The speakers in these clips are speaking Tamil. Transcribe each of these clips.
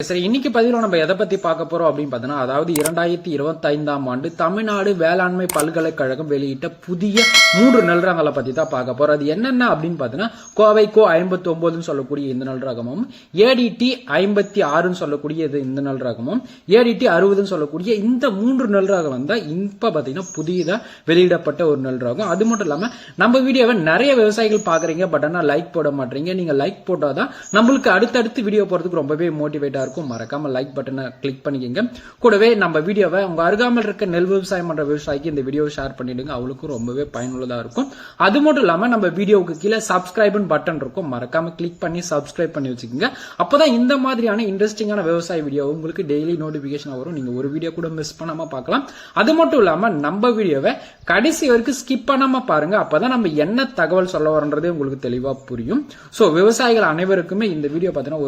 சரி, இன்னைக்கு பதிவில் நம்ம எதை பத்தி பார்க்க போறோம் அப்படின்னு பார்த்தோம்னா, அதாவது 2025ஆம் ஆண்டு தமிழ்நாடு வேளாண்மை பல்கலைக்கழகம் வெளியிட்ட புதிய 3 நெல் ரகங்களை பத்தி தான் பார்க்க போறோம். அது என்னென்ன அப்படின்னு பார்த்தோம்னா, கோவை கோ 59 சொல்லக்கூடிய இந்த நெல் ரகமும், ஏடிடி 56 சொல்லக்கூடிய இந்த நெல் ரகமும், ஏடிடி 60 சொல்லக்கூடிய இந்த 3 நெல் ரகம் தான் இப்ப பாத்தீங்கன்னா புதியதா வெளியிடப்பட்ட ஒரு நெல் ரகம். அது மட்டும் இல்லாம நம்ம வீடியோவை நிறைய விவசாயிகள் பாக்குறீங்க, பட் ஆனா லைக் போட மாட்டீங்க. நீங்க லைக் போட்டாதான் நம்மளுக்கு அடுத்தடுத்து வீடியோ போறதுக்கு ரொம்பவே மோட்டிவேட்டா இருக்கும். மறக்காம லைக் பட்டனை கிளிக் பண்ணிக்கங்க. கூடவே நம்ம வீடியோவை உங்க அருகாமல் இருக்க நெல் விவசாயம் பண்ற விவசாயிக்கு இந்த வீடியோவை ஷேர் பண்ணிடுங்க. அவளுக்கும் ரொம்பவே பயனுள்ளதா இருக்கும். அது மட்டும் இல்லாம நம்ம வீடியோவுக்கு கீழே சப்ஸ்கிரைப் பட்டன் இருக்கும், மறக்காம கிளிக் பண்ணி சப்ஸ்கிரைப் பண்ணி வச்சுக்கோங்க. அப்பதான் இந்த மாதிரியான இன்ட்ரெஸ்டிங்கான விவசாய வீடியோ உங்களுக்கு டெய்லி நோட்டிபிகேஷன் வரும். நீங்க ஒரு வீடியோ கூட மிஸ் பண்ணாம பார்க்கலாம். அது மட்டும் இல்லாம நம்ம வீடியோவை கடைசி வரைக்கும் ஸ்கிப் பண்ணாம பாருங்க. அப்பதான் நம்ம என்ன தகவல் சொல்ல வரன்றதே உங்களுக்கு தெளிவா புரியும். சோ விவசாயிகள் அனைவருக்குமே இந்த வீடியோ பார்த்தீங்கன்னா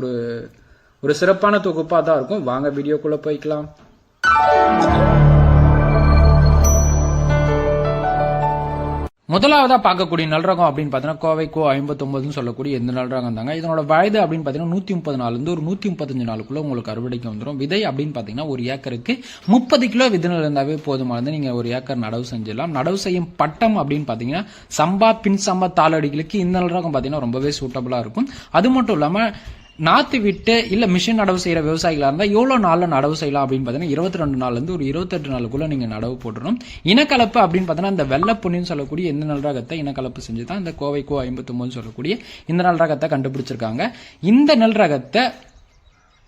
ஒரு சிறப்பான தொகுப்பா தான் இருக்கும். வாங்க வீடியோக்குள்ள போய்க்கலாம். முதலாவதா பார்க்கக்கூடிய நெல் ரகம் அப்படின்னு பாத்தீங்கன்னா கோவை கோ 59 சொல்லக்கூடிய இந்த நெல் ரகம் தாங்க. இதனோட வயது அப்படின்னு பாத்தீங்கன்னா 130 நாள்ல இருந்து ஒரு 135 நாளுக்குள்ள உங்களுக்கு அறுவடைக்கு வந்துடும். விதை அப்படின்னு பாத்தீங்கன்னா ஒரு ஏக்கருக்கு 30 கிலோ விதை இருந்தாவே போதுமானது. நீங்க ஒரு ஏக்கர் நடவு செஞ்சிடலாம். நடவு செய்யும் பட்டம் அப்படின்னு பாத்தீங்கன்னா சம்பா பின் சம்பா தாளடிகளுக்கு இந்த நெல் ரகம் பாத்தீங்கன்னா ரொம்பவே சூட்டபிளா இருக்கும். அது மட்டும் இல்லாம நாத்து விட்டு இல்ல மிஷின் நடவு செய்யற விவசாயிகளா இருந்தா எவ்வளவு நாள்ல நடவு செய்யலாம் அப்படின்னு பாத்தீங்கன்னா 22 நாள்ல இருந்து ஒரு 28 நாளுக்குள்ள நீங்க நடவு போட்டுரும். இனக்கலப்பு அப்படின்னு பாத்தீங்கன்னா இந்த வெள்ளை பொன்னின்னு சொல்லக்கூடிய இந்த நெல் ரகத்தை இனக்கலப்பு செஞ்சுதான் இந்த கோவை கோ 59 சொல்லக்கூடிய இந்த நெல் ரகத்தை கண்டுபிடிச்சிருக்காங்க. இந்த நெல் ரகத்தை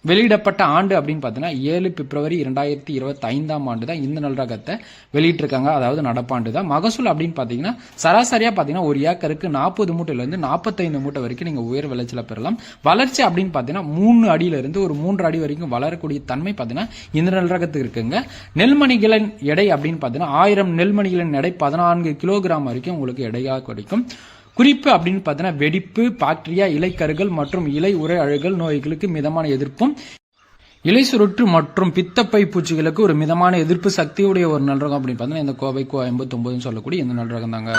வெளியிடப்பட்ட ஆண்டு அப்படின்னு பாத்தீங்கன்னா 7 பிப்ரவரி 2025ஆம் ஆண்டு தான் இந்த நெல் ரகத்தை வெளியிட்டிருக்காங்க. அதாவது நடப்பாண்டு தான். மகசூல் அப்படின்னு பாத்தீங்கன்னா சராசரியா பாத்தீங்கன்னா ஒரு ஏக்கருக்கு 40 மூட்டையில இருந்து 45 மூட்டை வரைக்கும் நீங்க உயர் விளைச்சல பெறலாம். வளர்ச்சி அப்படின்னு பாத்தீங்கன்னா 3 அடியில இருந்து ஒரு 3 அடி வரைக்கும் வளரக்கூடிய தன்மை பாத்தீங்கன்னா இந்த நெல் ரகத்துக்கு இருக்குங்க. நெல்மணிகளின் எடை அப்படின்னு பாத்தீங்கன்னா 1000 நெல்மணிகளின் எடை 14 கிலோகிராம் வரைக்கும் உங்களுக்கு எடையா கிடைக்கும். குறிப்பு அப்படின்னு பார்த்தீங்கன்னா வெடிப்பு, பாக்டீரியா, இலைக்கருகள் மற்றும் இலை உறை அழுகல் நோய்களுக்கு மிதமான எதிர்ப்பும், இலை சுருட்டு மற்றும் பித்தப்பை பூச்சிகளுக்கு ஒரு மிதமான எதிர்ப்பு சக்தியுடைய ஒரு நெல் ரகம் அப்படின்னு பார்த்தீங்கன்னா இந்த கோவை கோ 59 சொல்லக்கூடிய இந்த நெல் ரகம் தாங்க.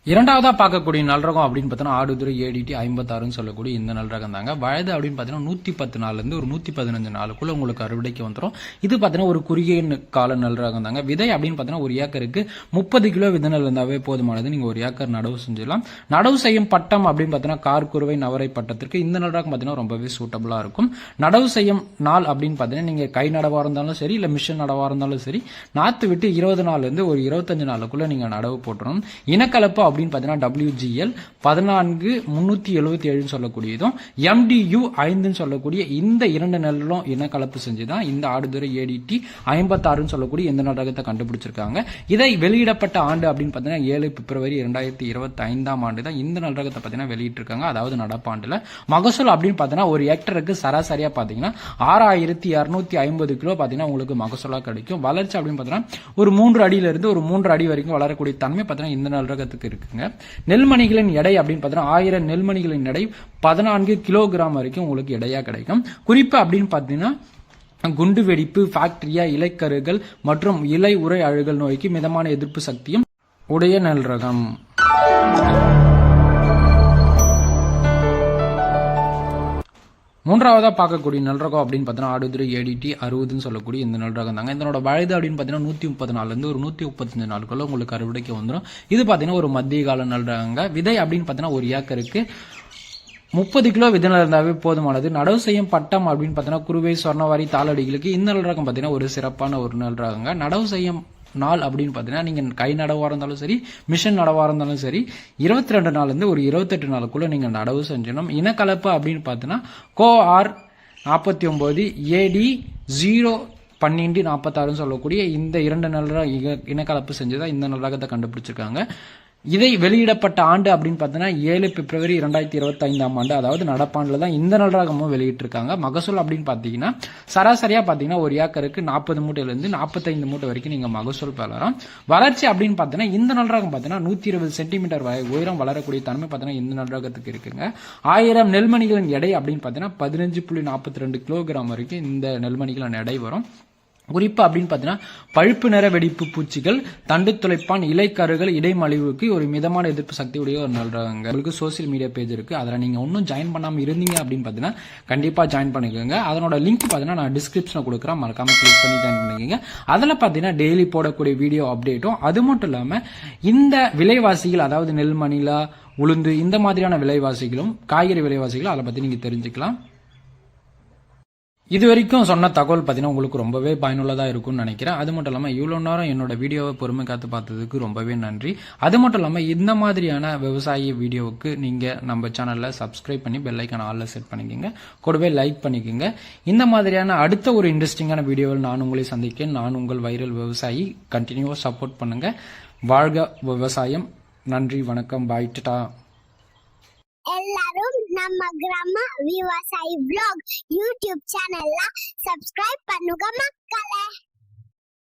இரண்டாவதா பார்க்கக்கூடிய நெல் ரகம் அப்படின்னு பார்த்தீங்கன்னா ஆடுதுறை ஏடிடி 56 சொல்லக்கூடிய இந்த நெல் ரகம் தாங்க. வயது அப்படின்னு பார்த்தீங்கன்னா 110 நாள்ல இருந்து ஒரு 115 நாளுக்குள்ள உங்களுக்கு அறுவடைக்கு வந்துடும். இது பார்த்தீங்கன்னா ஒரு குறுகிய கால நெல் ரகம் தாங்க. விதை அப்படின்னு பார்த்தீங்கன்னா ஒரு ஏக்கருக்கு 30 கிலோ விதை நெல் இருந்தாவே போதுமானது. நீங்க ஒரு ஏக்கர் நடவு செஞ்சிடலாம். நடவு செய்யும் பட்டம் அப்படின்னு பார்த்தீங்கன்னா கார்குருவை நவரை பட்டத்திற்கு இந்த நெல் ரகம் பார்த்தீங்கன்னா ரொம்பவே சூட்டபிளா இருக்கும். நடவு செய்யும் நாள் அப்படின்னு பார்த்தீங்கன்னா நீங்க கை நடவா இருந்தாலும் சரி இல்ல மிஷின் நடவா இருந்தாலும் சரி நாத்து விட்டு 20 நாள்ல இருந்து ஒரு 25 நாளுக்குள்ள நீங்க நடவு போட்டுறணும். இனக்கலப்பு அப்படின்னு பாத்தீங்கன்னா WGL 14377 சொல்லக்கூடியதும் MDU 5 சொல்லக்கூடிய இந்த 2 நெல்லும் இனக்கலப்பு செஞ்சுதான் இந்த ஆடுதுறை ஏடிடி 56 சொல்லக்கூடிய இந்த நெல் ரகத்தை கண்டுபிடிச்சிருக்காங்க. இதை வெளியிடப்பட்ட ஆண்டு அப்படின்னு பாத்தீங்கன்னா 7 பிப்ரவரி 2025ஆம் ஆண்டு தான் இந்த நெல் ரகத்தை பாத்தீங்கன்னா வெளியிட்டிருக்காங்க. அதாவது நடப்பாண்டுல மகசூல் அப்படின்னு பாத்தீங்கன்னா ஒரு ஹெக்டருக்கு சராசரியா பாத்தீங்கன்னா 6250 கிலோ பாத்தீங்கன்னா உங்களுக்கு மகசூலா கிடைக்கும். வளர்ச்சி அப்படின்னு பாத்தீங்கன்னா ஒரு 3 அடியில இருந்து ஒரு 3 அடி வரைக்கும் வளரக்கூடிய தன்மை பாத்தீங்கன்னா இந்த நெல் ரகத்துக்கு இருக்குங்க. நெல்மணிகளின் எடை அப்படின்னு பாத்தீங்கன்னா 1000 நெல்மணிகளின் எடை 14 கிலோகிராம் வரைக்கும் உங்களுக்கு எடையா கிடைக்கும். குறிப்பு அப்படின்னு பாத்தீங்கன்னா குண்டு வெடிப்பு, பாக்டீரியா, இலைக்கருகள் மற்றும் இலை உறை அழுகல் நோய்க்கு மிதமான எதிர்ப்பு சக்தியும் உடைய நெல் ரகம். மூன்றாவதா பார்க்கக்கூடிய நெல் ரகம் அப்படின்னு பார்த்தீங்கன்னா ஆடுதுறை ஏடிடி 60 சொல்லக்கூடிய இந்த நெல் ரகம் தாங்க. இதனோட வயது அப்படின்னு பார்த்தீங்கன்னா 130 நாள்ல இருந்து ஒரு 135 நாளுக்குள்ள உங்களுக்கு அறுவடைக்கு வந்துடும். இது பார்த்தீங்கன்னா ஒரு மத்திய கால நெல் ரகங்க. விதை அப்படின்னு பார்த்தீங்கன்னா ஒரு ஏக்கருக்கு 30 கிலோ விதை இருந்தாவே போதுமானது. நடவு செய்யும் பட்டம் அப்படின்னு பார்த்தீங்கன்னா குருவை, சொர்ணவாரி, தாளடிகளுக்கு இந்த நெல் ரகம் பார்த்தீங்கன்னா ஒரு சிறப்பான ஒரு நெல் ரகங்க. நடவு செய்யும் நாள் அப்படின்னு பாத்தீங்கன்னா நீங்க கை நடவா இருந்தாலும் சரி மிஷின் நடவா இருந்தாலும் சரி 22 நாள்ல இருந்து ஒரு 28 நாளுக்குள்ள நீங்க நடவு செஞ்சணும். இனக்கலப்பு அப்படின்னு பாத்தீங்கன்னா KOR 49 AD 01246 சொல்லக்கூடிய இந்த 2 நெல் இனக்கலப்பு செஞ்சுதான் இந்த நெல் ரகத்தை கண்டுபிடிச்சிருக்காங்க. இதை வெளியிடப்பட்ட ஆண்டு அப்படின்னு பாத்தீங்கன்னா 7 பிப்ரவரி 2025ஆம் ஆண்டு, அதாவது நடப்பாண்டுல தான் இந்த நெல் ரகமும் வெளியிட்டிருக்காங்க. மகசூல் அப்படின்னு பாத்தீங்கன்னா சராசரியா பாத்தீங்கன்னா ஒரு ஏக்கருக்கு 40 மூட்டையில இருந்து 45 மூட்டை வரைக்கும் நீங்க மகசூல் பெறலாம். வளர்ச்சி அப்படின்னு பாத்தீங்கன்னா இந்த நெல் ரகம் பாத்தீங்கன்னா 120 சென்டிமீட்டர் உயரம் வளரக்கூடிய தன்மை பாத்தீங்கன்னா இந்த நெல் ரகத்துக்கு இருக்குங்க. 1000 நெல்மணிகளின் எடை அப்படின்னு பாத்தீங்கன்னா 15.42 கிலோகிராம் வரைக்கும் இந்த நெல்மணிகளின் எடை வரும். குறிப்பு அப்படின்னு பார்த்தீங்கன்னா பழுப்பு நிற வெடிப்பு பூச்சிகள், தண்டு துளைப்பான், இலைக்கருகள், இடைமலிவுக்கு ஒரு மிதமான எதிர்ப்பு சக்தி உடைய ஒரு நல்றாங்க. உங்களுக்கு சோசியல் மீடியா பேஜ் இருக்கு, அதில் நீங்க ஒன்றும் ஜாயின் பண்ணாம இருந்தீங்க அப்படின்னு பார்த்தீங்கன்னா கண்டிப்பா ஜாயின் பண்ணிக்கோங்க. அதனோட லிங்க் பார்த்தீங்கன்னா நான் டிஸ்கிரிப்ஷனில் கொடுக்குறேன், மறக்காம கிளிக் பண்ணி ஜாயின் பண்ணிக்கோங்க. அதில் பார்த்தீங்கன்னா டெய்லி போடக்கூடிய வீடியோ அப்டேட்டும், அது மட்டும் இல்லாம இந்த விலைவாசிகள், அதாவது நெல், மணிலா, உளுந்து, இந்த மாதிரியான விலைவாசிகளும், காய்கறி விலைவாசிகளும் அதை பத்தி நீங்க தெரிஞ்சுக்கலாம். இது வரைக்கும் சொன்ன தகவல் பார்த்தீங்கன்னா உங்களுக்கு ரொம்பவே பயனுள்ளதாக இருக்கும்னு நினைக்கிறேன். அது மட்டும் இல்லாமல் இவ்வளோ நேரம் என்னோட வீடியோவை பொறுமை காத்து பார்த்ததுக்கு ரொம்பவே நன்றி. அது மட்டும் இல்லாமல் இந்த மாதிரியான விவசாய வீடியோவுக்கு நீங்கள் நம்ம சேனலில் சப்ஸ்கிரைப் பண்ணி பெல் ஐக்கான ஆல்ல செட் பண்ணிக்கோங்க, கூடவே லைக் பண்ணிக்கோங்க. இந்த மாதிரியான அடுத்த ஒரு இன்ட்ரெஸ்டிங்கான வீடியோவில் நான் உங்களை சந்திக்கிறேன். நான் உங்கள் வைரல் விவசாயி. கண்டினியூவாக சப்போர்ட் பண்ணுங்க. வாழ்க விவசாயம். நன்றி, வணக்கம், பாய், டாடா. எல்லாரும் நம்ம கிராம விவசாயி vlog யூடியூப் சேனல்ல சப்ஸ்கிரைப் பண்ணுங்க மக்களே.